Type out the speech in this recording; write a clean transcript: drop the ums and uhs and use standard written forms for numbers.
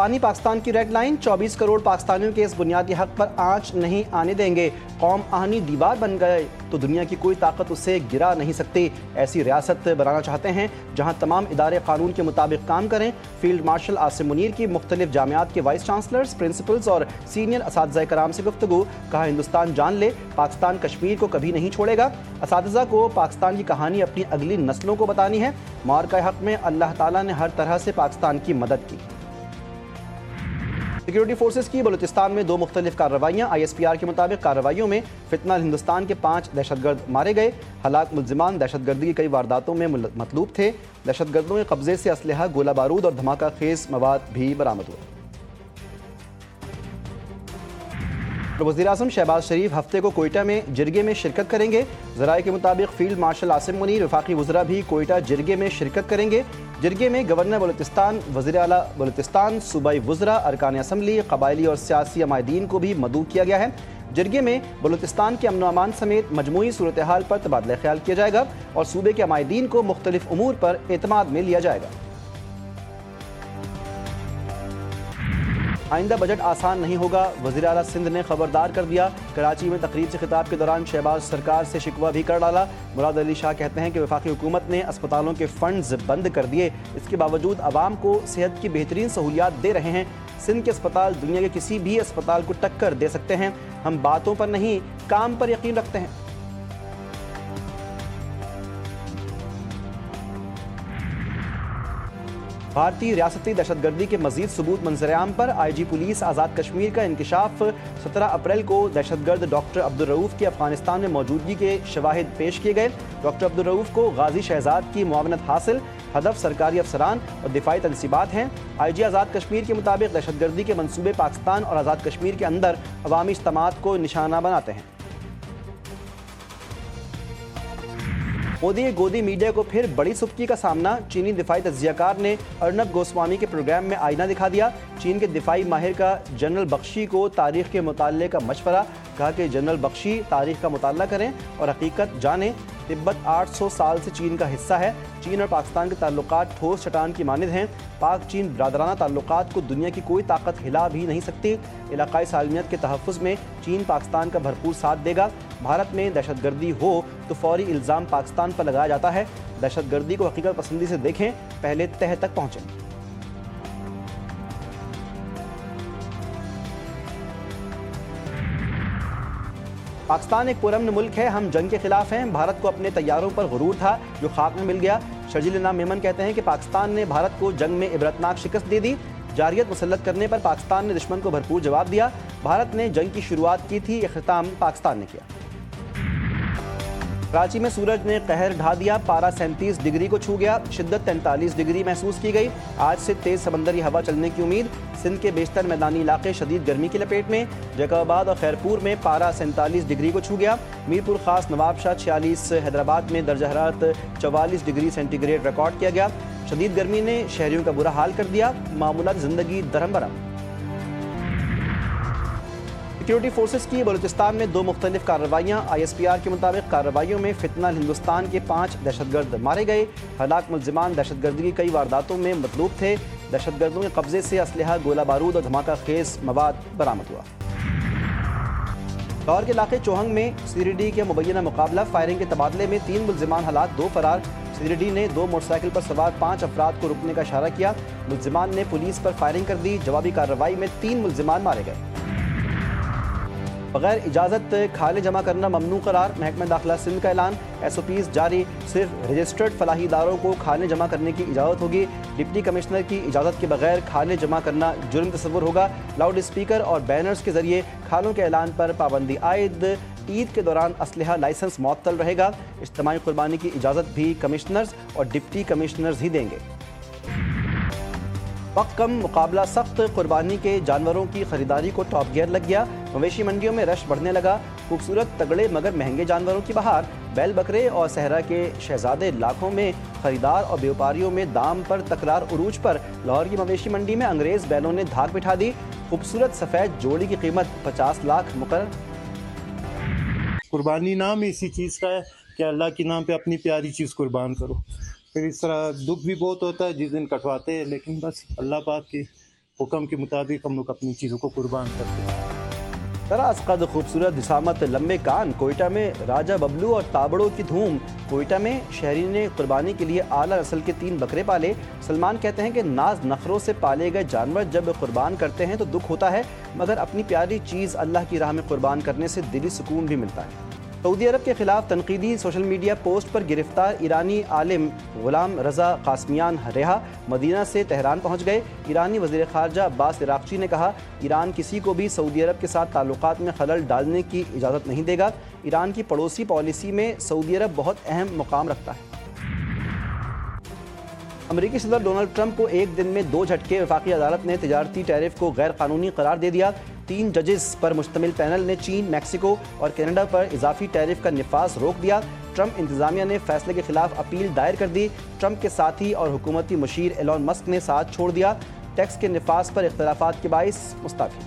जापानी पाकिस्तान की red line, 24 crore पाकिस्तानियों के इस बुनियादी हक पर आंच नहीं आने देंगे। कौम आहनी दीवार बन गए तो दुनिया की कोई ताकत उसे गिरा नहीं सकती। ऐसी रियासत बनाना चाहते हैं जहां तमाम इदारे कानून के मुताबिक काम करें। फील्ड मार्शल आसिम मुनीर की मुख्तलिफ जामियात के वाइस चांसलर्स, प्रिंसिपल्स और सीनियर असातिज़ा कराम से गुफ्तगू। कहा, हिंदुस्तान जान ले, पाकिस्तान कश्मीर को कभी नहीं छोड़ेगा। असातिज़ा को पाकिस्तान की कहानी अपनी अगली नस्लों को बतानी है। मार्का हक में अल्लाह ताला ने हर तरह से पाकिस्तान की मदद की। सिक्योरिटी फोर्सेस की बलूचिस्तान में 2 मुख्तलिफ कार्रवाइयाँ। ISPR के मुताबिक कार्रवाइयों में फितना हिंदुस्तान के 5 दहशतगर्द मारे गए। हलाक मुल्जिमान दहशतगर्दी की कई वारदातों में मतलूब थे। दहशतगर्दों के कब्जे से असलहा, गोला बारूद और धमाका खेज मवाद भी बरामद हुए। वज़ीर-ए-आज़म शहबाज शरीफ हफ्ते को कोयटा में जिरगे में शिरकत करेंगे। ज़राए के मुताबिक फील्ड मार्शल आसिम मुनीर, वफाकी वज़रा भी कोयटा जिरगे में शिरकत करेंगे। जिरगे में गवर्नर बलूचिस्तान, वज़ीर आला बलूचिस्तान, सूबाई वज़रा, अरकान असम्बली, कबायली और सियासी अमायदीन को भी मदऊ किया गया है। जिरगे में बलूचिस्तान के अमन व अमान समेत मजमूई सूरत हाल पर तबादला ख्याल किया जाएगा और सूबे के अमायदीन को मुख्तलिफ उमूर पर एतमाद में लिया जाएगा। आइंदा बजट आसान नहीं होगा, वज़ीर आला सिंध ने खबरदार कर दिया। कराची में तकरीब से खिताब के दौरान शहबाज सरकार से शिकवा भी कर डाला। मुराद अली शाह कहते हैं कि वफाकी हुकूमत ने अस्पतालों के फंड्स बंद कर दिए, इसके बावजूद आवाम को सेहत की बेहतरीन सहूलियात दे रहे हैं। सिंध के अस्पताल दुनिया के किसी भी अस्पताल को टक्कर दे सकते हैं। हम बातों पर नहीं, काम पर यकीन रखते हैं। भारतीय रियासती दहशतगर्दी के मजीद सबूत मंजर-ए-आम पर। IG पुलिस आज़ाद कश्मीर का इंकशाफ। 17 अप्रैल को दहशतगर्द डॉक्टर अब्दुल रऊफ की अफगानिस्तान में मौजूदगी के शवाहिद पेश किए गए। डॉक्टर अब्दुल रऊफ को गाजी शहजाद की मुआवनत हासिल। हदफ सरकारी अफसरान और दिफाई तनसीबात हैं। IG आज़ाद कश्मीर के मुताबिक दहशतगर्दी के मनसूबे पाकिस्तान और आज़ाद कश्मीर के अंदर अवामी इज्तिमात को निशाना बनाते हैं। मोदी गोदी मीडिया को फिर बड़ी सुबकी का सामना। चीनी दिफाई तज्जियाकार ने अर्नब गोस्वामी के प्रोग्राम में आईना दिखा दिया। चीन के दिफाई माहिर का जनरल बख्शी को तारीख के मुताले का मशवरा। कहा कि जनरल बख्शी तारीख का मुताला करें और हकीकत जानें। तिब्बत 800 साल से चीन का हिस्सा है। चीन और पाकिस्तान के ताल्लुकात ठोस चट्टान की मानिंद हैं। पाक चीन बरादराना ताल्लुकात को दुनिया की कोई ताकत हिला भी नहीं सकती। इलाकाई सालमियत के तहफ़्फ़ुज़ में चीन पाकिस्तान का भरपूर साथ देगा। भारत में दहशतगर्दी हो तो फौरी इल्ज़ाम पाकिस्तान पर लगाया जाता है। दहशतगर्दी को हकीकत पसंदी से देखें, पहले तह तक पहुँचें। पाकिस्तान एक पुरअमन मुल्क है, हम जंग के खिलाफ हैं। भारत को अपने तैयारों पर गुरूर था जो खाक में मिल गया। शर्जील इनाम मेमन कहते हैं कि पाकिस्तान ने भारत को जंग में इबरतनाक शिकस्त दे दी। जारियत मुसल्लत करने पर पाकिस्तान ने दुश्मन को भरपूर जवाब दिया। भारत ने जंग की शुरुआत की थी, इख्तिताम पाकिस्तान ने किया। कराची में सूरज ने कहर ढा दिया। पारा 37 डिग्री को छू गया। शिद्दत 43 डिग्री महसूस की गई। आज से तेज़ समंदरी हवा चलने की उम्मीद। सिंध के बेशतर मैदानी इलाके शदीद गर्मी की लपेट में। जैकबाबाद और खैरपुर में पारा 47 डिग्री को छू गया। मीरपुर खास, नवाबशाह 46, हैदराबाद में दर्जा हरारत 44 डिग्री सेंटीग्रेड रिकॉर्ड किया गया। शदीद गर्मी ने शहरियों का बुरा हाल कर दिया। मामूलात ज़िंदगी दरहम बरहम। सिक्योरिटी फोर्सेस की बलूचिस्तान में 2 मुख्तलिफ कार्रवाइयाँ। ISPR के मुताबिक कार्रवाइयों में फितना हिंदुस्तान के 5 दहशतगर्द मारे गए। हलाक मुल्जिमान दहशतगर्दी की कई वारदातों में मतलूब थे। दहशतगर्दों के कब्जे से असलहा, गोला बारूद और धमाका खेज मवाद बरामद हुआ। लाहौर के इलाके चौहंग में CRD के मुबैना मुकाबला। फायरिंग के तबादले में 3 मुल्जिमान हलाक, 2 फरार। CRD ने 2 मोटरसाइकिल पर सवार 5 अफराद को रुकने का इशारा किया। मुल्जिमान ने पुलिस पर फायरिंग कर दी। जवाबी कार्रवाई में 3 मुल्जिमान मारे गए। बगैर इजाज़त खाने जमा करना ममनू करार। महकमा दाखिला सिंध का ऐलान। SOPs जारी। सिर्फ रजिस्टर्ड फलाही इदारों को खाने जमा करने की इजाज़त होगी। डिप्टी कमिश्नर की इजाज़त के बगैर खाने जमा करना जुर्म तस्वुर होगा। लाउड स्पीकर और बैनर्स के जरिए खानों के ऐलान पर पाबंदी आयद। ईद के दौरान असलहा लाइसेंस मुअत्तल रहेगा। इज्तिमाई कुर्बानी की इजाज़त भी कमिश्नर्स और डिप्टी कमिश्नर्स ही देंगे। वक्त कम, मुकाबला सख्त। कुर्बानी के जानवरों की खरीदारी को टॉप गियर लग गया। मवेशी मंडियों में रश बढ़ने लगा। खूबसूरत, तगड़े मगर महंगे जानवरों की बहार। बैल बकरे और सहरा के शहजादे लाखों में खरीदार और व्यापारियों में दाम पर तकरार उरूज पर। लाहौर की मवेशी मंडी में अंग्रेज बैलों ने धाक बिठा दी। खूबसूरत सफ़ेद जोड़ी की कीमत 50 लाख मुकर्रर। कुर्बानी नाम इसी चीज़ का है कि अल्लाह के नाम पे अपनी प्यारी चीज़ कुर्बान करो। फिर इस तरह दुख भी बहुत होता है जिस दिन कटवाते हैं, लेकिन बस अल्लाह पाक की हुक्म के मुताबिक हम लोग अपनी चीज़ों को कुर्बान करते हैं। तरास कद खूबसूरत जिसामत लंबे कान, कोयटा में राजा बबलू और ताबड़ों की धूम। कोयटा में शहरी ने कुर्बानी के लिए आला नस्ल के 3 बकरे पाले। सलमान कहते हैं कि नाज नखरों से पाले गए जानवर जब कुर्बान करते हैं तो दुख होता है, मगर अपनी प्यारी चीज़ अल्लाह की राह में कुर्बान करने से दिली सुकून भी मिलता है। सऊदी अरब के खिलाफ तनकीदी सोशल मीडिया पोस्ट पर गिरफ्तार ईरानी आलिम गुलाम रज़ा कासमियान रिहा मदीना से तेहरान पहुंच गए। ईरानी वज़ीर ख़ारजा अब्बास इराक़ची ने कहा, ईरान किसी को भी सऊदी अरब के साथ ताल्लुकात में खलल डालने की इजाज़त नहीं देगा। ईरान की पड़ोसी पॉलिसी में सऊदी अरब बहुत अहम मुकाम रखता है। अमरीकी सदर डोनाल्ड ट्रंप को एक दिन में 2 झटके। वफाकी अदालत ने तिजारती टैरिफ को गैर कानूनी करार दे दिया। 3 जजेस पर मुश्तमिल पैनल ने चीन, मैक्सिको और कनाडा पर इजाफी टैरिफ का निफाज रोक दिया। ट्रंप इंतजामिया ने फैसले के खिलाफ अपील दायर कर दी। ट्रंप के साथी और हुकूमती मुशीर एलॉन मस्क ने साथ छोड़ दिया। टैक्स के निफाज पर इख्तलाफात के बाइस मुस्तफ़ी।